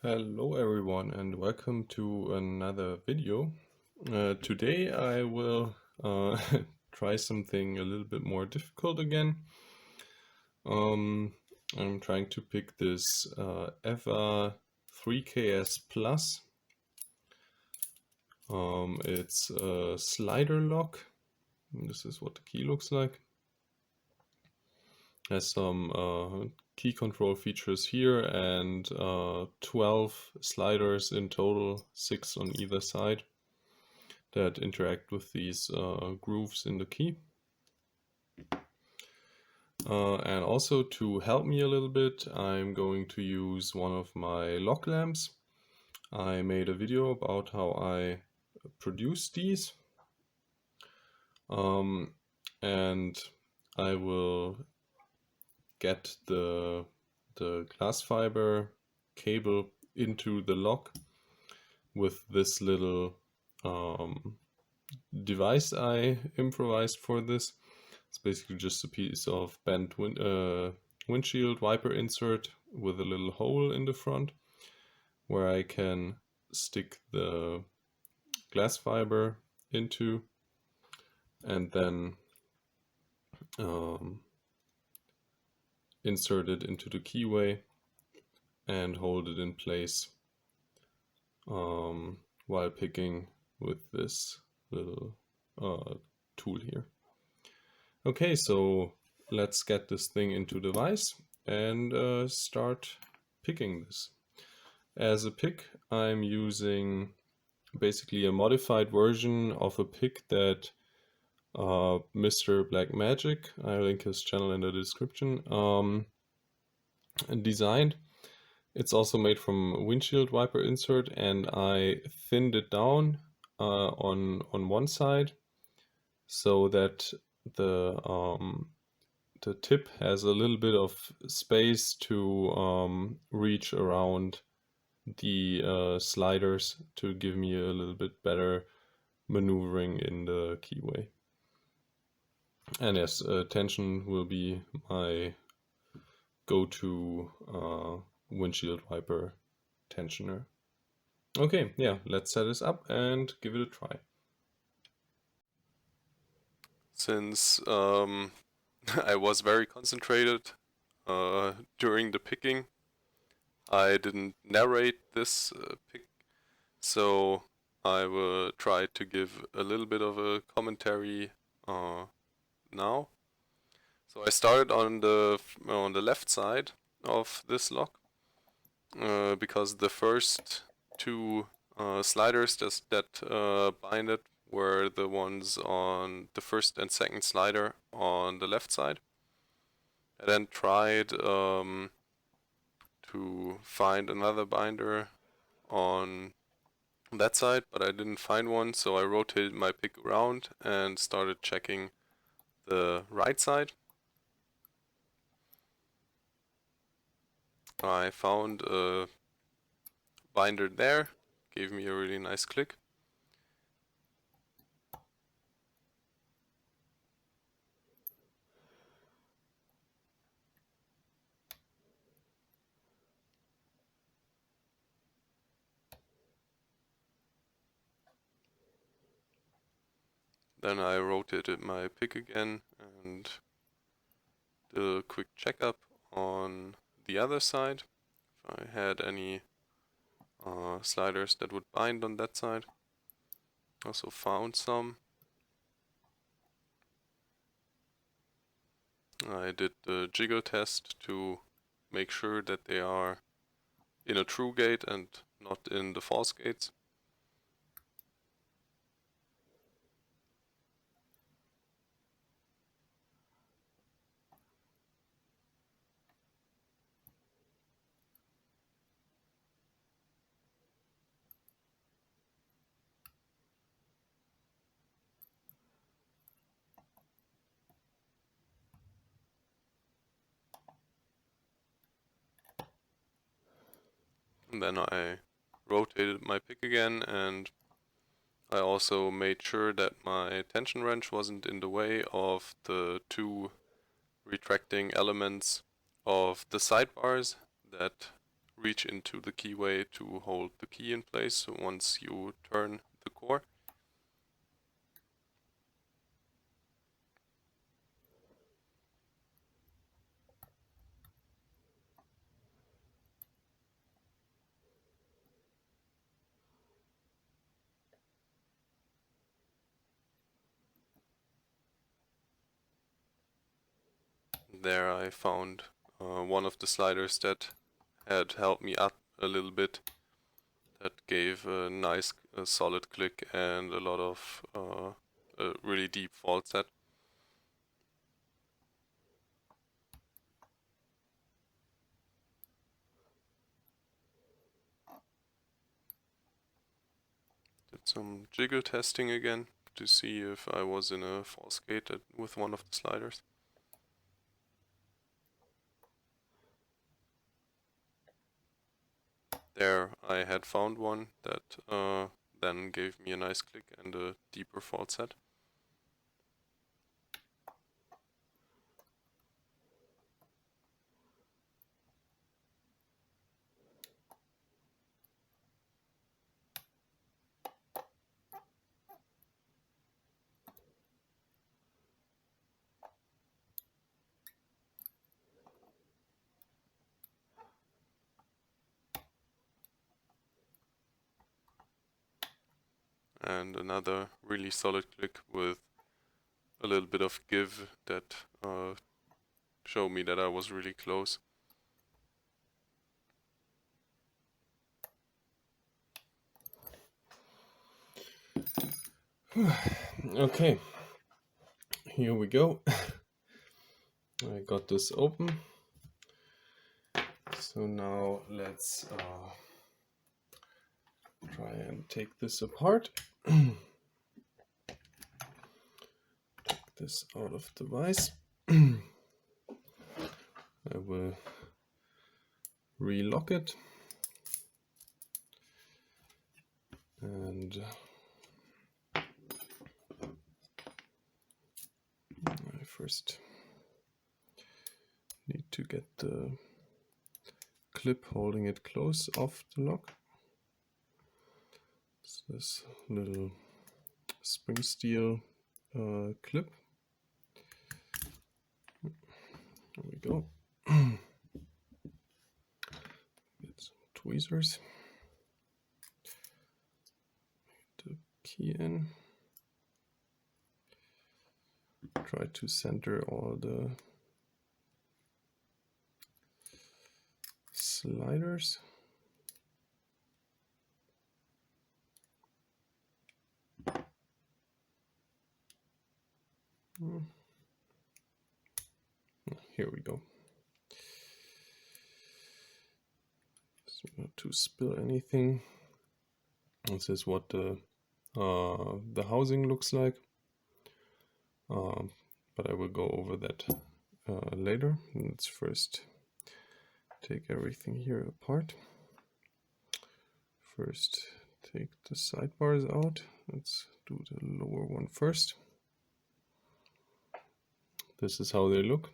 Hello everyone and welcome to another video. Today I will try something a little bit more difficult again. I'm trying to pick this EVVA 3KS Plus. It's a slider lock. This is what the key looks like. Has some key control features here and 12 sliders in total, 6 on either side, that interact with these grooves in the key. And also to help me a little bit, I'm going to use one of my LockLamps. I made a video about how I produce these. And I will get the glass fiber cable into the lock with this little device I improvised for this. It's basically just a piece of bent windshield wiper insert with a little hole in the front where I can stick the glass fiber into and then insert it into the keyway and hold it in place while picking with this little tool here. Okay, so let's get this thing into the vise and start picking this. As a pick, I'm using basically a modified version of a pick that MrBlack-Magic, I'll link his channel in the description, designed. It's also made from windshield wiper insert, and I thinned it down on one side so that the tip has a little bit of space to reach around the sliders to give me a little bit better maneuvering in the keyway. And yes, tension will be my go-to windshield wiper tensioner. Okay, yeah, let's set this up and give it a try. Since I was very concentrated during the picking, I didn't narrate this pick, so I will try to give a little bit of a commentary now. So I started on the left side of this lock because the first two sliders that bind it were the ones on the first and second slider on the left side. I then tried to find another binder on that side, but I didn't find one, so I rotated my pick around and started checking the right side. I found a binder there, gave me a really nice click. Then I rotated my pick again and did a quick checkup on the other side, if I had any sliders that would bind on that side. Also found some. I did the jiggle test to make sure that they are in a true gate and not in the false gates. And then I rotated my pick again, and I also made sure that my tension wrench wasn't in the way of the two retracting elements of the sidebars that reach into the keyway to hold the key in place once you turn the core. There I found one of the sliders that had helped me up a little bit. That gave a nice solid click and a lot of a really deep fault set. Did some jiggle testing again to see if I was in a false gate with one of the sliders. There I had found one that then gave me a nice click and a deeper fault set. And another really solid click with a little bit of give that showed me that I was really close. Okay, here we go. I got this open. So now let's try and take this apart. Take this out of the vise. I will relock it. And I first need to get the clip holding it close off the lock. It's this little spring steel clip. There we go. Get some tweezers. Get the key in. Try to center all the sliders. Here we go. So not to spill anything. This is what the housing looks like. But I will go over that later. Let's first take everything here apart. First, take the sidebars out. Let's do the lower one first. This is how they look.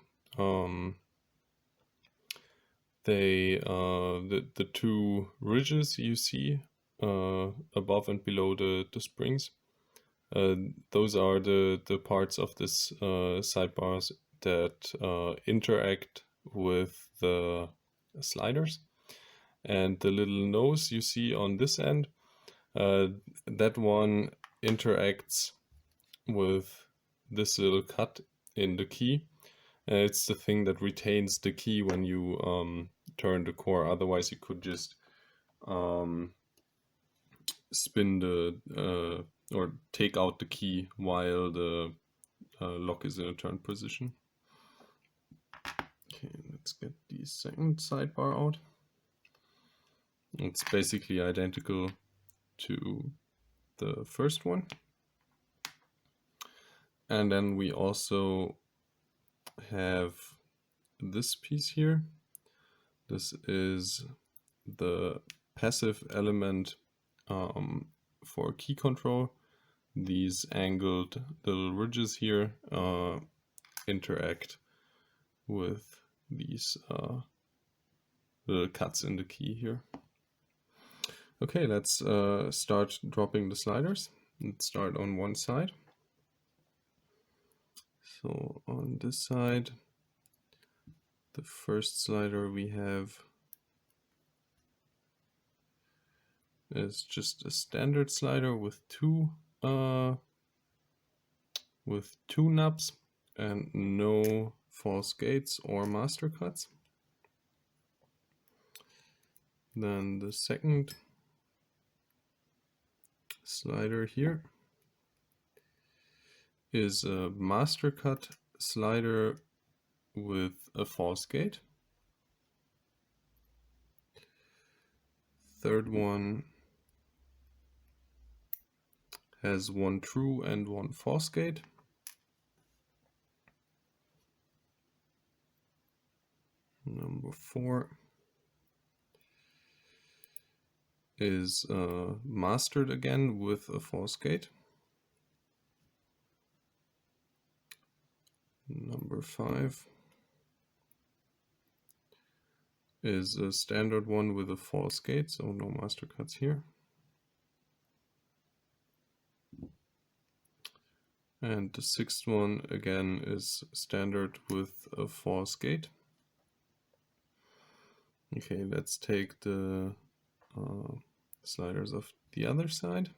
The two ridges you see above and below the springs, those are the parts of this sidebars that interact with the sliders. And the little nose you see on this end, that one interacts with this little cut in the key. It's the thing that retains the key when you turn the core. Otherwise you could just spin the or take out the key while the lock is in a turn position. Okay, let's get the second sidebar out. It's basically identical to the first one. And then we also have this piece here. This is the passive element for key control. These angled little ridges here interact with these little cuts in the key here. Okay, let's start dropping the sliders. Let's start on one side. So on this side, the first slider we have is just a standard slider with two nubs and no false gates or master cuts. Then the second slider here is a master cut slider with a false gate. Third one has one true and one false gate. Number 4 is mastered again with a false gate. Number 5 is a standard one with a false gate, so no master cuts here. And the 6th one again is standard with a false gate. Okay, let's take the sliders of the other side.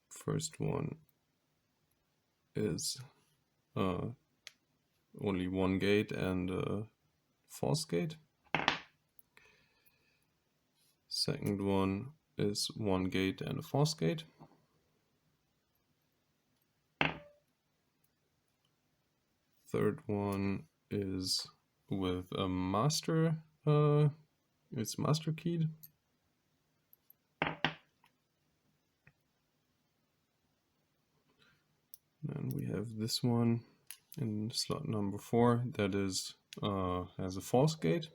First one is only one gate and a false gate. Second one is one gate and a false gate. Third one is with a master, it's master keyed. Then we have this one in slot number 4 that is has a false gate.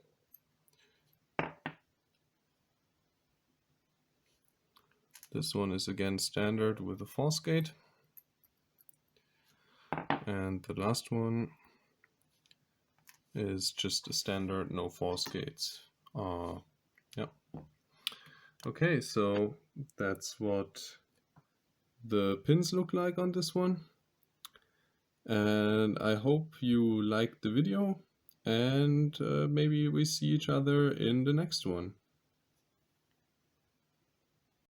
This one is again standard with a false gate. And the last one is just a standard, no false gates. Yeah. Okay, so that's what the pins look like on this one. And I hope you liked the video, and maybe we see each other in the next one.